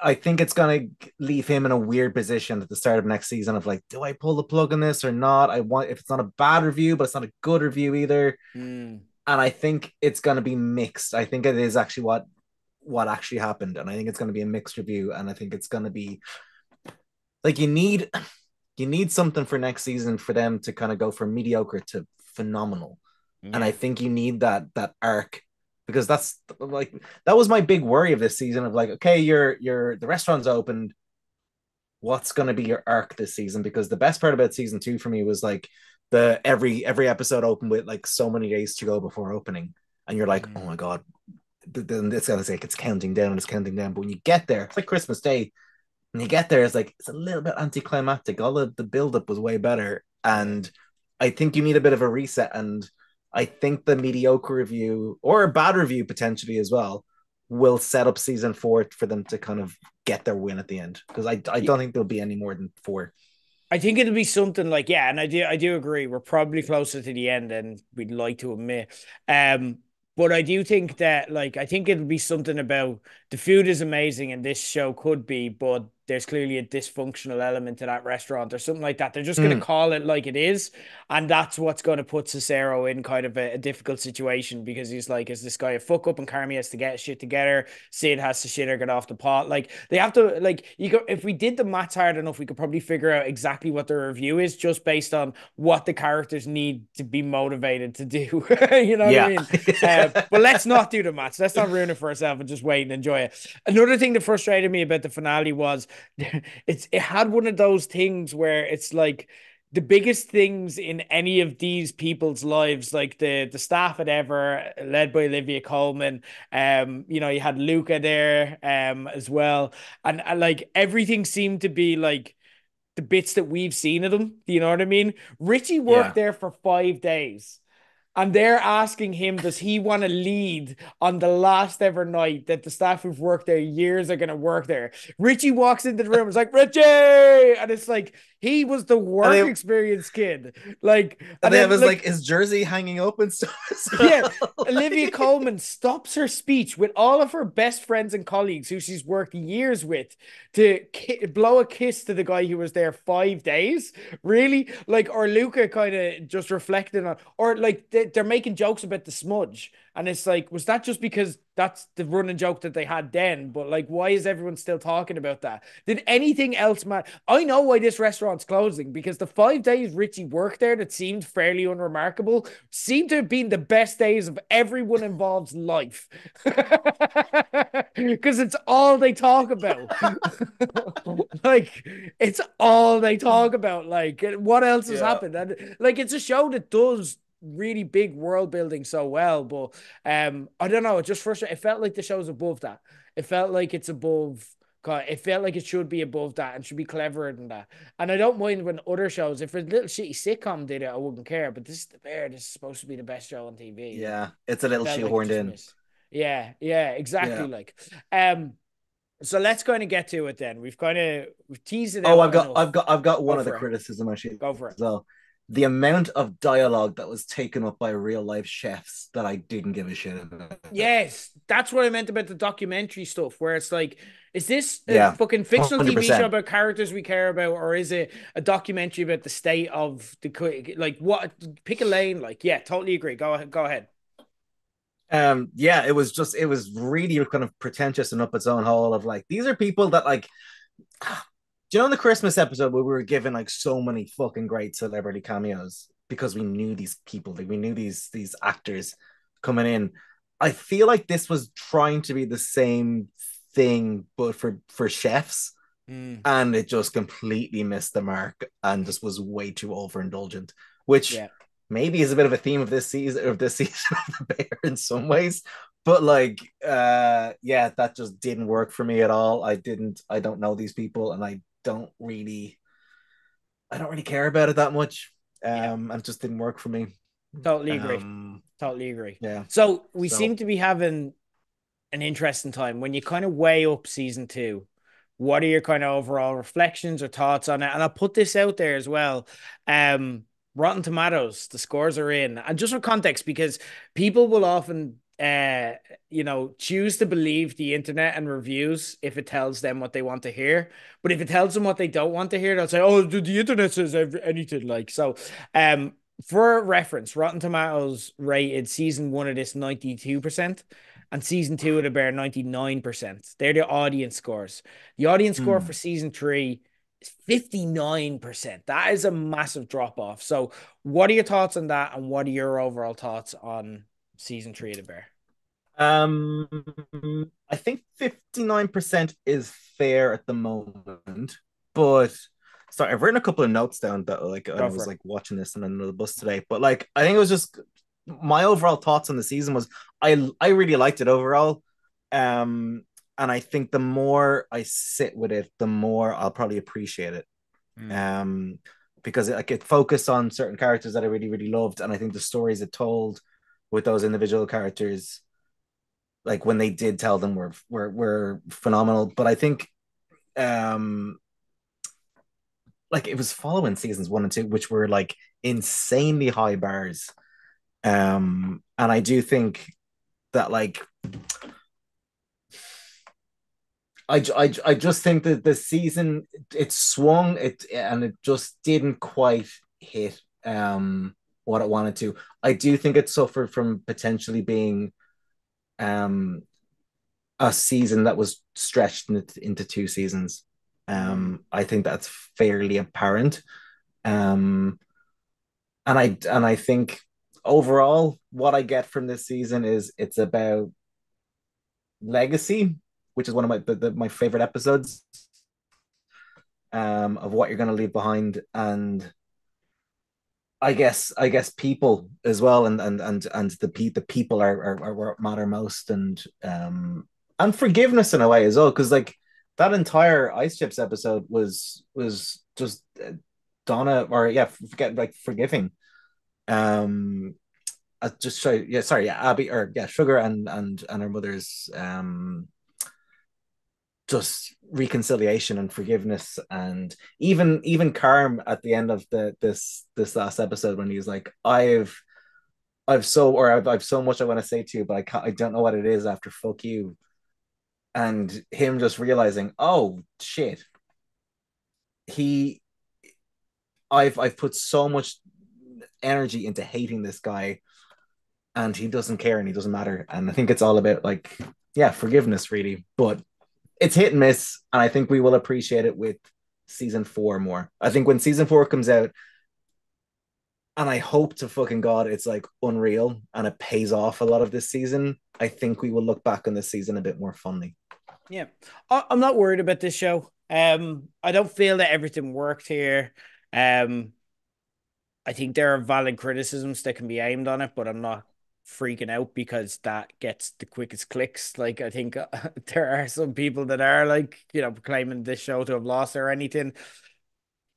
I think it's going to leave him in a weird position at the start of next season of like, do I pull the plug on this or not? I want if it's not a bad review, but it's not a good review either. Mm, And I think it's going to be mixed. I think it is actually what actually happened, and I think it's going to be a mixed review. And I think it's going to be like you need something for next season for them to kind of go from mediocre to phenomenal. And I yeah. think you need that arc because that's like that was my big worry of this season of like, okay, you're the restaurant's opened. What's going to be your arc this season? Because the best part about season two for me was like the every episode opened with like so many days to go before opening, and you're like, oh Mm, my god, then it's gonna say it's counting down, it's counting down. But when you get there, it's like Christmas Day. When you get there, it's like it's a little bit anticlimactic. All of the build up was way better, yeah. and I think you need a bit of a reset. And I think the mediocre review or a bad review potentially as well will set up season four for them to kind of get their win at the end because I don't think there'll be any more than four. I think it'll be something like, yeah, and I do agree. We're probably closer to the end than we'd like to admit. Um, but I do think that like I think it'll be something about the food is amazing and this show could be, but there's clearly a dysfunctional element to that restaurant or something like that. They're just gonna Mm, call it like it is, and that's what's gonna put Cicero in kind of a difficult situation because he's like, is this guy a fuck up and Carmi has to get shit together? Sid has to shit or get off the pot. Like they have to like you go if we did the maths hard enough, we could probably figure out exactly what the review is just based on what the characters need to be motivated to do. You know what I yeah. mean? But let's not do the maths. Let's not ruin it for ourselves and just wait and enjoy it. Another thing that frustrated me about the finale was it had one of those things where it's like the biggest things in any of these people's lives, like the staff at Ever, led by Olivia Colman, you had Luca there, as well, and like everything seemed to be like the bits that we've seen of them. Do you know what I mean? Richie worked Yeah. there for 5 days. And they're asking him, does he want to lead on the last ever night that the staff who've worked there years are going to work there? Richie walks into the room, it's like, Richie! And it's like, he was the And work they experience kid. Like, and and they have then, his like like, his jersey hanging up and stuff as yeah, well. Olivia Like, Colman stops her speech with all of her best friends and colleagues who she's worked years with to blow a kiss to the guy who was there 5 days. Really? Like, or Luca kind of just reflecting on, or like they're making jokes about the smudge. And it's like, was that just because that's the running joke that they had then? But like, why is everyone still talking about that? Did anything else matter? I know why this restaurant's closing because the 5 days Richie worked there that seemed fairly unremarkable seem to have been the best days of everyone involved's life. Because it's all they talk about. Like, it's all they talk about. Like, what else has yeah. happened? And like, it's a show that does really big world building so well, but I don't know, it just frustrated. It felt like the show's above that. It felt like it's above. God, it felt like it should be above that and should be cleverer than that. And I don't mind when other shows, if a little shitty sitcom did it, I wouldn't care. But this is the Bear. This is supposed to be the best show on TV, and Yeah. It's a it little felt like it shoehorned just in. missed. Yeah, yeah, exactly. Yeah. Like, um, so let's kind of get to it then. We've teased it Oh, out enough. I've got Go one of the for it. criticism actually Go for it. as well. The amount of dialogue that was taken up by real life chefs that I didn't give a shit about. Yes, that's what I meant about the documentary stuff, where it's like, is this a Yeah. fucking fictional TV show 100%. about characters we care about, or is it a documentary about the state of like what? Pick a lane. Like, yeah, totally agree. Go ahead. Go ahead. Yeah, it was really kind of pretentious and up its own hole of like these are people that like do you know in the Christmas episode where we were given like so many fucking great celebrity cameos because we knew these people, like we knew these actors coming in. I feel like this was trying to be the same thing, but for chefs, Mm, and it just completely missed the mark and just was way too overindulgent, which yeah, maybe is a bit of a theme of this season of the Bear in some ways. But like yeah, that just didn't work for me at all. I don't know these people and I don't really care about it that much. yeah, And it just didn't work for me. totally agree. Um Totally agree. yeah. So we So seem to be having an interesting time when you kind of weigh up season two. What are your kind of overall reflections or thoughts on it? And I'll put this out there as well. Um, Rotten Tomatoes, the scores are in. And just for context, because people will often choose to believe the internet and reviews if it tells them what they want to hear. But if it tells them what they don't want to hear, they'll say, "Oh, the internet says anything like." So, for reference, Rotten Tomatoes rated season one of this 92%, and season two of the Bear 99%. They're the audience scores. The audience score for Hmm. season three is 59%. That is a massive drop off. So, what are your thoughts on that? And what are your overall thoughts on season three of the Bear? Um, I think 59% is fair at the moment, but sorry, I've written a couple of notes down that like and Go I was for it. like watching this and on the bus today. But like I think it was just my overall thoughts on the season was I really liked it overall. Um, and I think the more I sit with it, the more I'll probably appreciate it. Mm, Um, because it focused on certain characters that I really, really loved. And I think the stories it told with those individual characters like when they did tell them were phenomenal. But I think um like it was following seasons one and two, which were like insanely high bars. And I do think that like I just think that the season it swung it and it just didn't quite hit what it wanted to. I do think it suffered from potentially being um a season that was stretched into two seasons. mm, I think that's fairly apparent. Um, and I think overall, what I get from this season is it's about legacy, which is one of my favorite episodes of what you're going to leave behind, and I guess people as well, and the people are what matter most, and forgiveness in a way as well, because like that entire Ice Chips episode was just Donna or yeah, forget like forgiving. Um, I just show yeah, sorry, yeah, Abby or yeah, Sugar and her mother's just reconciliation and forgiveness and even Carm at the end of this last episode when he's like I've so much I want to say to you but I don't know what it is after fuck you and him just realizing oh shit he I've put so much energy into hating this guy and he doesn't care and he doesn't matter and I think it's all about like yeah forgiveness really but it's hit and miss, and I think we will appreciate it with season four more. I think when season four comes out, and I hope to fucking god it's like unreal and it pays off a lot of this season. I think we will look back on this season a bit more fondly. yeah. I'm not worried about this show. I don't feel that everything worked here. Um, I think there are valid criticisms that can be aimed on it, but I'm not freaking out because that gets the quickest clicks. Like I think there are some people that are like, claiming this show to have lost or anything.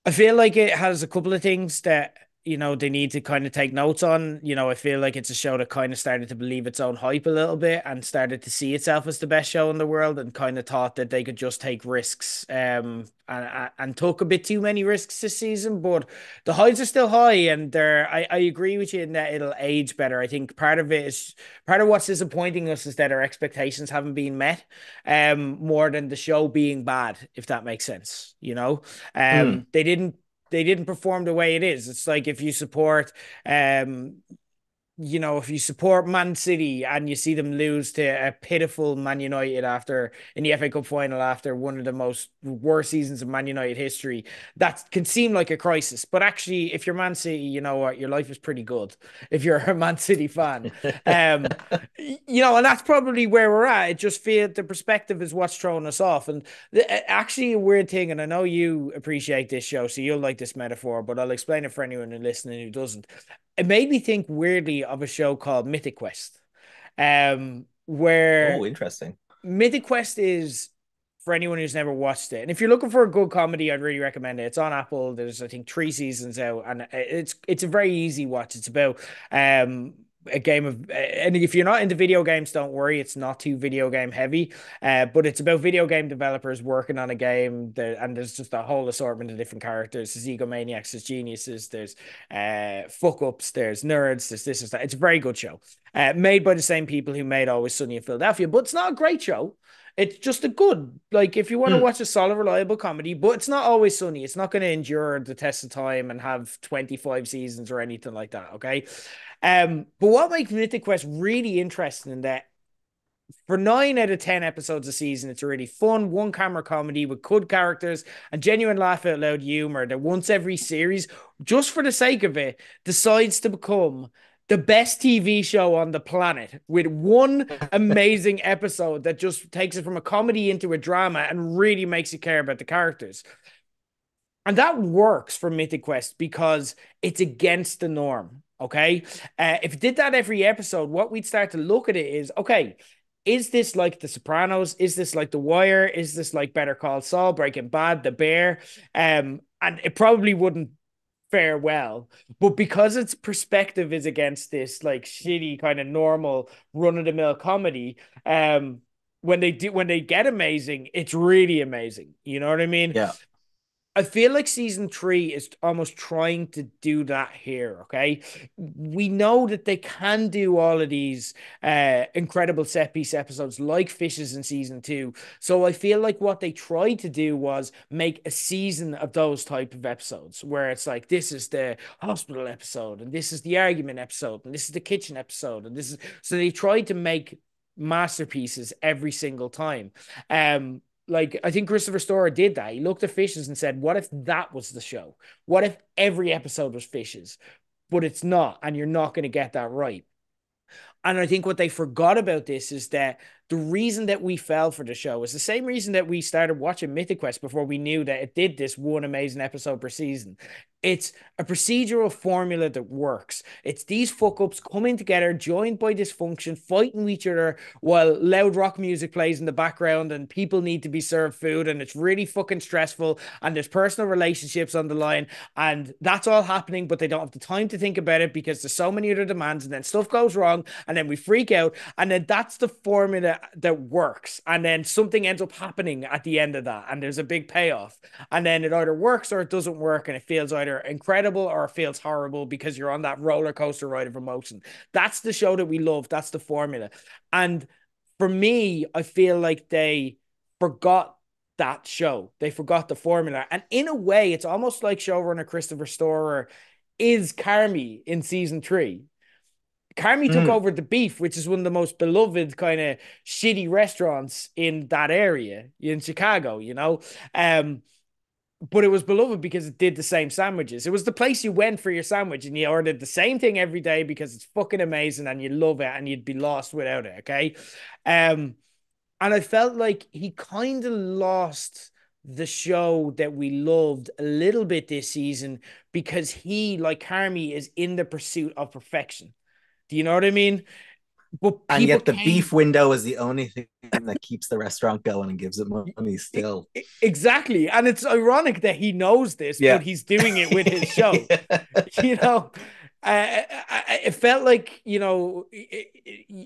I feel like it has a couple of things that, they need to kind of take notes on. I feel like it's a show that kind of started to believe its own hype a little bit and started to see itself as the best show in the world and kind of thought that they could just take risks and took a bit too many risks this season. But the highs are still high and I agree with you in that it'll age better. I think part of what's disappointing us is that our expectations haven't been met more than the show being bad, if that makes sense. Mm. They didn't perform the way it is. It's like if you support Man City and you see them lose to a pitiful Man United after in the FA Cup final after one of the most worst seasons of Man United history, that can seem like a crisis. But actually, if you're Man City, you know what, your life is pretty good if you're a Man City fan. Um, and that's probably where we're at. It just feel the perspective is what's throwing us off. And actually, a weird thing, and I know you appreciate this show, so you'll like this metaphor, but I'll explain it for anyone listening who doesn't. It made me think weirdly of a show called Mythic Quest, Oh, where interesting. Mythic Quest is for anyone who's never watched it. And if you're looking for a good comedy, I'd really recommend it. It's on Apple. There's I think three seasons out, and it's a very easy watch. It's about um a game of, and if you're not into video games, don't worry, it's not too video game heavy. But it's about video game developers working on a game that, and there's just a whole assortment of different characters. There's egomaniacs, there's geniuses, there's fuck ups, there's nerds, there's this and that. It's a very good show. Made by the same people who made Always Sunny in Philadelphia, but it's not a great show. It's just a good, like, if you want to Mm. watch a solid, reliable comedy, but it's not Always Sunny. It's not going to endure the test of time and have 25 seasons or anything like that. Okay. But what makes Mythic Quest really interesting in that for 9 out of 10 episodes a season, it's a really fun one camera comedy with good characters and genuine laugh out loud humor that once every series, just for the sake of it, decides to become the best TV show on the planet with one amazing episode that just takes it from a comedy into a drama and really makes you care about the characters. And that works for Mythic Quest because it's against the norm. Okay. If it did that every episode, what we'd start to look at it is okay, is this like The Sopranos? Is this like The Wire? Is this like Better Call Saul, Breaking Bad, The Bear? And it probably wouldn't fare well. But because its perspective is against this like shitty kind of normal run of the mill comedy, when they get amazing, it's really amazing. You know what I mean? Yeah. I feel like season three is almost trying to do that here. Okay. We know that they can do all of these incredible set piece episodes like Fishes in season two. So I feel like what they tried to do was make a season of those type of episodes where it's like, this is the hospital episode, and this is the argument episode, and this is the kitchen episode. And this is, so they tried to make masterpieces every single time. Like I think Christopher Storer did that. He looked at Fishes and said, "What if that was the show? What if every episode was Fishes?" But it's not, and you're not going to get that right. And I think what they forgot about this is that the reason that we fell for the show is the same reason that we started watching Mythic Quest before we knew that it did this one amazing episode per season. It's a procedural formula that works. It's these fuck ups coming together, joined by dysfunction, fighting each other while loud rock music plays in the background and people need to be served food. And it's really fucking stressful. And there's personal relationships on the line. And that's all happening, but they don't have the time to think about it because there's so many other demands. And then stuff goes wrong. And then we freak out. And then that's the formula that works. And then something ends up happening at the end of that. And there's a big payoff. And then it either works or it doesn't work. And it feels either incredible or it feels horrible because you're on that roller coaster ride of emotion. That's the show that we love. That's the formula. And for me, I feel like they forgot that show. They forgot the formula. And in a way, it's almost like showrunner Christopher Storer is Carmy in season three. Carmy took Mm. over the Beef, which is one of the most beloved kind of shitty restaurants in that area in Chicago, you know? But it was beloved because it did the same sandwiches. It was the place you went for your sandwich and you ordered the same thing every day because it's fucking amazing and you love it and you'd be lost without it. Okay. And I felt like he kind of lost the show that we loved a little bit this season because he, like Carmy, is in the pursuit of perfection. Do you know what I mean? But And people yet the came beef window is the only thing that keeps the restaurant going and gives it money still. exactly. And it's ironic that he knows this, but Yeah. he's doing it with his show. Yeah. You know, it felt like,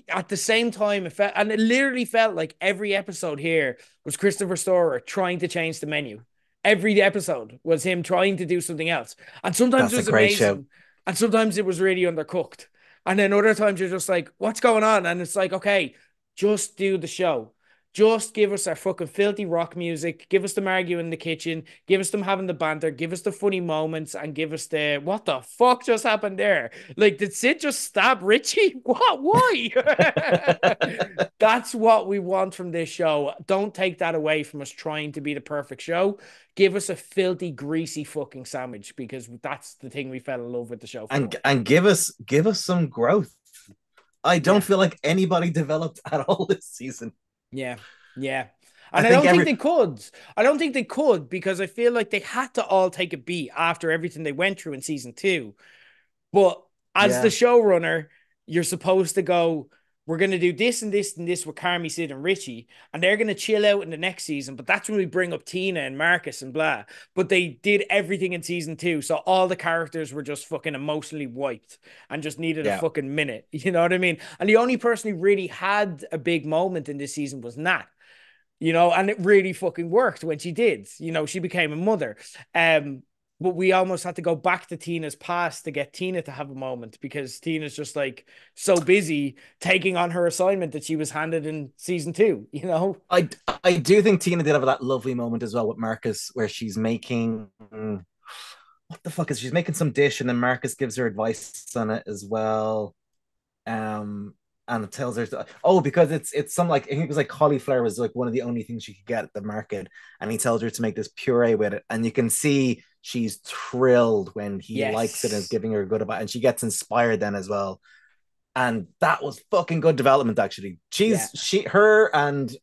at the same time, it felt, and it literally felt like every episode here was Christopher Storer trying to change the menu. Every episode was him trying to do something else. And sometimes it That's a was great show. amazing. And sometimes it was really undercooked. And then other times you're just like, what's going on? And it's like, okay, just do the show. Just give us our fucking filthy rock music. Give us them arguing in the kitchen. Give us them having the banter. Give us the funny moments and give us the what the fuck just happened there? Like, did Sid just stab Richie? What? Why? That's what we want from this show. Don't take that away from us trying to be the perfect show. Give us a filthy, greasy fucking sandwich because that's the thing we fell in love with the show for. And give us some growth. I don't Yeah. feel like anybody developed at all this season. Yeah. Yeah. I And I think don't think every they could. I don't think they could because I feel like they had to all take a beat after everything they went through in season two. But as the yeah. showrunner, you're supposed to go, we're going to do this and this and this with Carmi, Sid, and Richie, and they're going to chill out in the next season. But that's when we bring up Tina and Marcus and blah. But they did everything in season two. So all the characters were just fucking emotionally wiped and just needed a Yeah. fucking minute. You know what I mean? And the only person who really had a big moment in this season was Nat. And it really fucking worked when she did. She became a mother. But we almost had to go back to Tina's past to get Tina to have a moment because Tina's just like so busy taking on her assignment that she was handed in season two. I I do think Tina did have that lovely moment as well with Marcus where she's making what the fuck is she's making some dish and then Marcus gives her advice on it as well. Um and it tells her because it's some like I think it was like cauliflower was like one of the only things she could get at the market, and he tells her to make this puree with it, and you can see she's thrilled when he likes it and is Yes. giving her a good about, and she gets inspired then as well, and that was fucking good development actually. Yeah. Her and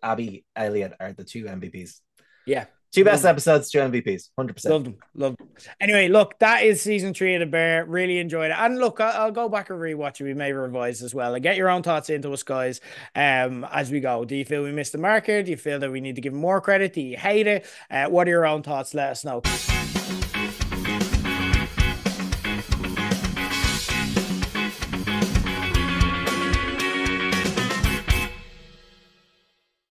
Abby Elliott are the two MVPs. Yeah. Two best Love them. episodes, two MVPs, 100%. Loved them. Loved them. Anyway, look, that is season three of The Bear. Really enjoyed it. And look, I'll go back and rewatch it. We may revise as well. And get your own thoughts into us, guys, as we go. Do you feel we missed the marker? Do you feel that we need to give more credit? Do you hate it? What are your own thoughts? Let us know.